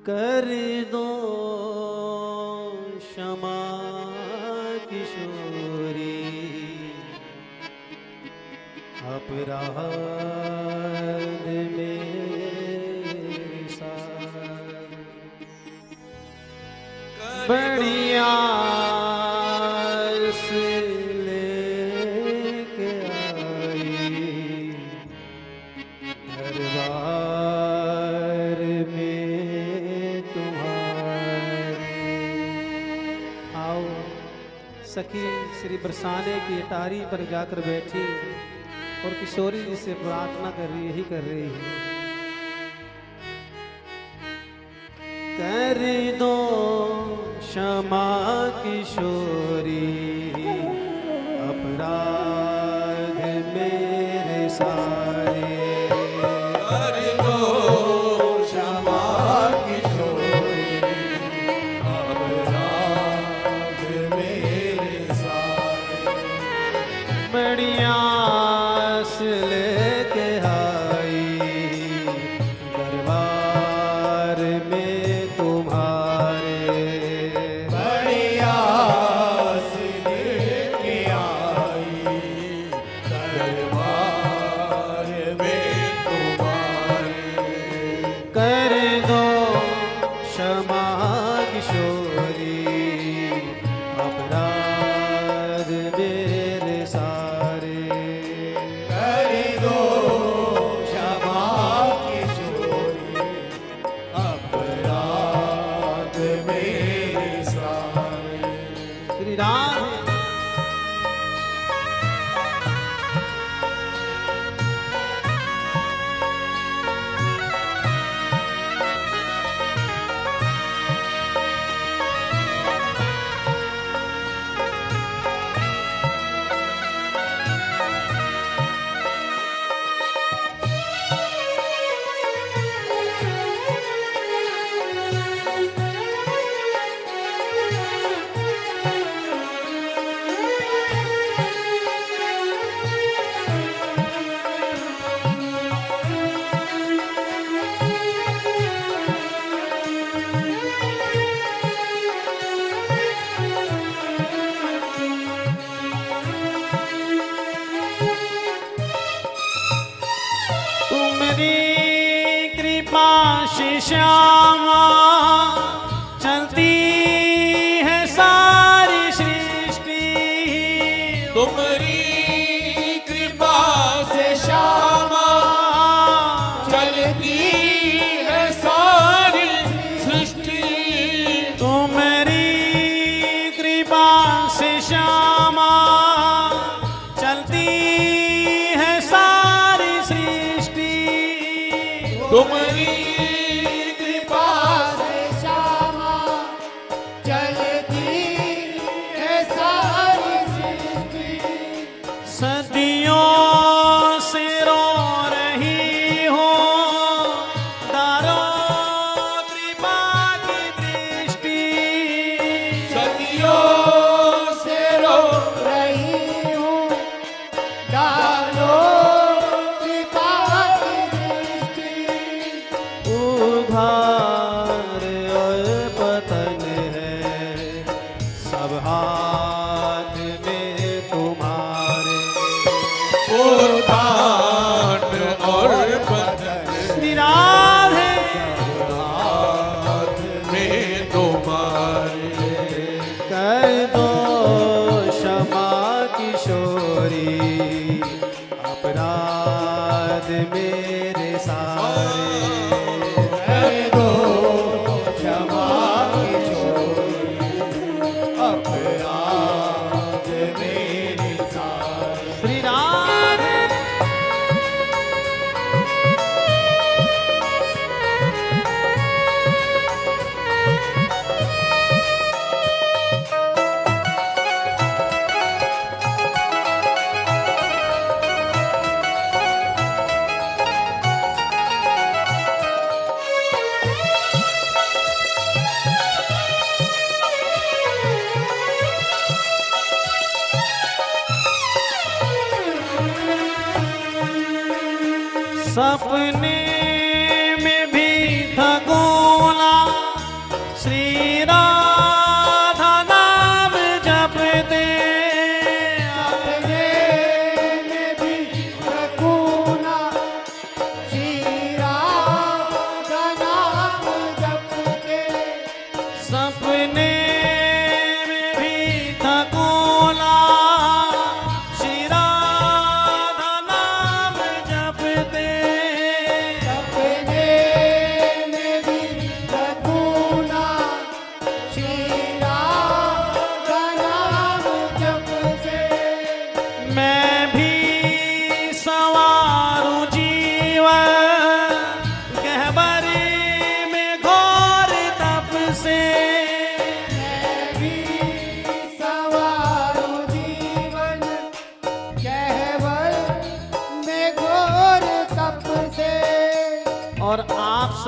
कर दो क्षमा किशोरी, अपराध मेरे साथ बढ़िया लेके आई दरबार में तुम्हारे। आओ सखी श्री बरसाने की अटारी पर जाकर बैठी और किशोरी जी से प्रार्थना कर रही, यही कर रही है। कर दो क्षमा किशोरी, अपराध मेरे सारे। कर दो क्षमा किशोरी, अपराध मेरे सारे। बढ़िया लेके आई दरबार में तुम्हारे। बढ़िया लेके आई दरबार में तुम्हारे। कर दो क्षमा किशोरी, अपराध मेरे सारे। श्री राम कृपा से श्यामा चलती है सारी सृष्टि। तुम्हारी कृपा से श्यामा चलती है सारी सृष्टि। तुम्हारी कृपा से श्यामा चलती है सारी सृष्टि। तुम्हारी कृपा से श्यामा चलती है सारी सृष्टि। सदियों से रो रही हो दारो कृपा की दृष्टि। सदियों से रो रही हूँ डालो कृपा की दृष्टि। उधार और पतन है सब हाथ में तुम्हारे। उदान और बदन निराल है हाथ में तुम्हारे। कर दो क्षमा किशोरी, अपराध मेरे सारे। कर दो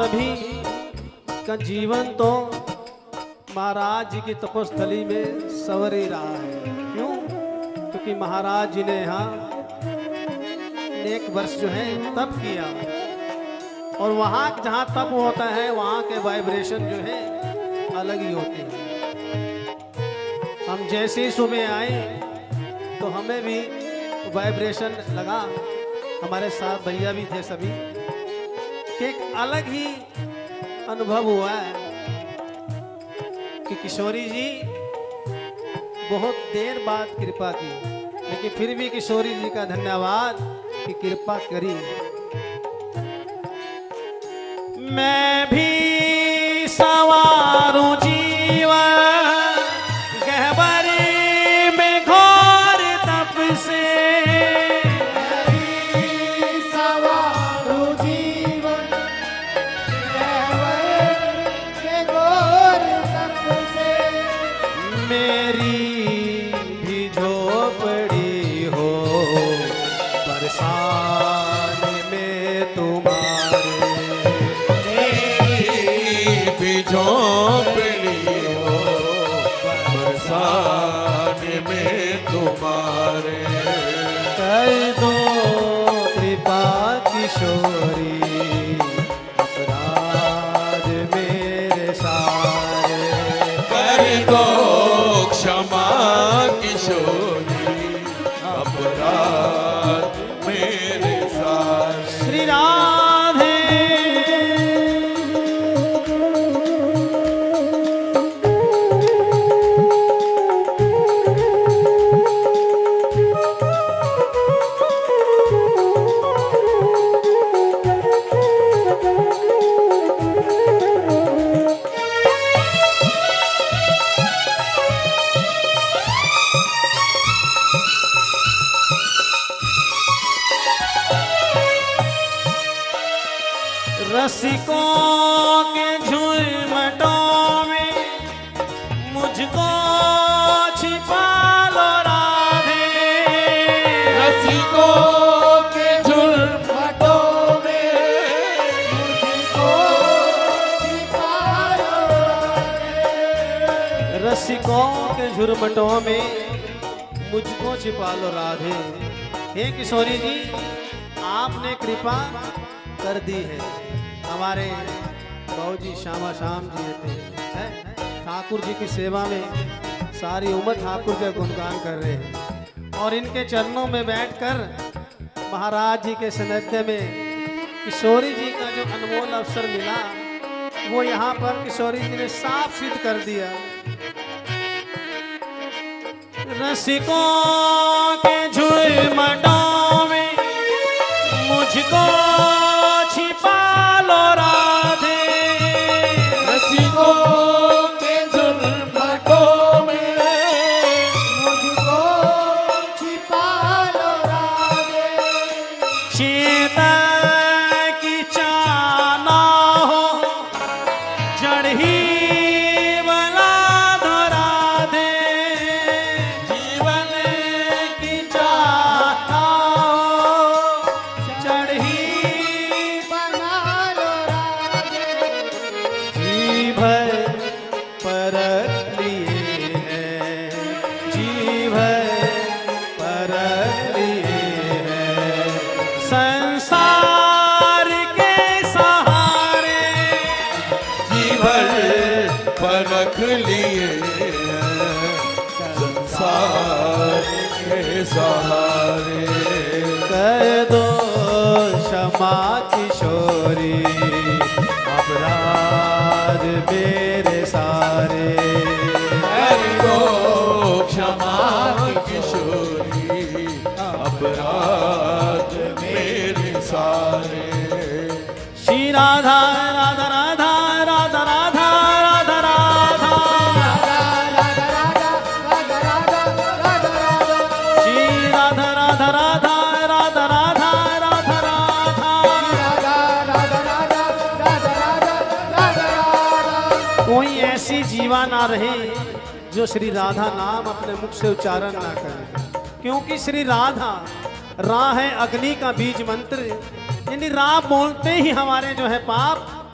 सभी का जीवन तो महाराज जी की तपोस्थली में संवर ही रहा है। क्यों? क्योंकि महाराज जी ने यहाँ एक वर्ष जो है तप किया, और वहाँ जहाँ तप होता है वहाँ के वाइब्रेशन जो है अलग ही होते हैं। हम जैसे ही सुबह आए तो हमें भी वाइब्रेशन लगा, हमारे साथ भैया भी थे सभी, कि एक अलग ही अनुभव हुआ है कि किशोरी जी बहुत देर बाद कृपा की, लेकिन फिर भी किशोरी जी का धन्यवाद कि कृपा करी। मैं भी सवारूं जीवन गहबरी में घोर तप से, सवारूं जीवन के घोर तप से। मेरी भी झोपड़ी हो बरसात में तुम्हारे, झोंपड़ी हो बरसात में तुम्हारे। कर दो कृपा किशोरी अपराध मेरे सारे, कर दो क्षमा किशोरी अपराध मेरे सारे। श्री राधे रसिकों के झुरमटों में मुझको छिपा लो राधे, रसिकों के झुरमटों में मुझको छिपा लो राधे। रसिकों के झुरमटों में मुझको छिपा लो राधे। हे किशोरी जी, आपने कृपा कर दी है। हमारे बाबूजी श्यामा श्याम जी थे, ठाकुर जी की सेवा में सारी उम्र ठाकुर जी गुणगान कर रहे हैं, और इनके चरणों में बैठकर महाराज जी के सानिध्य में किशोरी जी का जो अनमोल अवसर मिला वो यहाँ पर किशोरी जी ने साफ सिद्ध कर दिया। रसिकों के झुरमटों में मुझको छिपा लो राधे, रसिकों के झुरमटों में मुझको छिपा लो राधे। चेतन की चाना हो जड़ ही बना दो राधे, जीवन की चाना हो जड़ ही बना लो राधे। जी भर परख लिए हैं, जी भर परख लिए हैं संसार के सहारे, जीवन परख लिए संसार के सहारे। कर दो क्षमा किशोरी अपराध मेरे सारे, कर दो क्षमा किशोरी अपराध मेरे सारे। श्री राधा राधा राधा राधा राधा राधा राधा, श्री राधा राधा राधा राधा राधा राधा राधा। कोई ऐसी जीवा ना रहे जो श्री राधा नाम अपने मुख से उच्चारण ना करे, क्योंकि श्री राधा रा है अग्नि का बीज मंत्र, यानी रा बोलते ही हमारे जो है पाप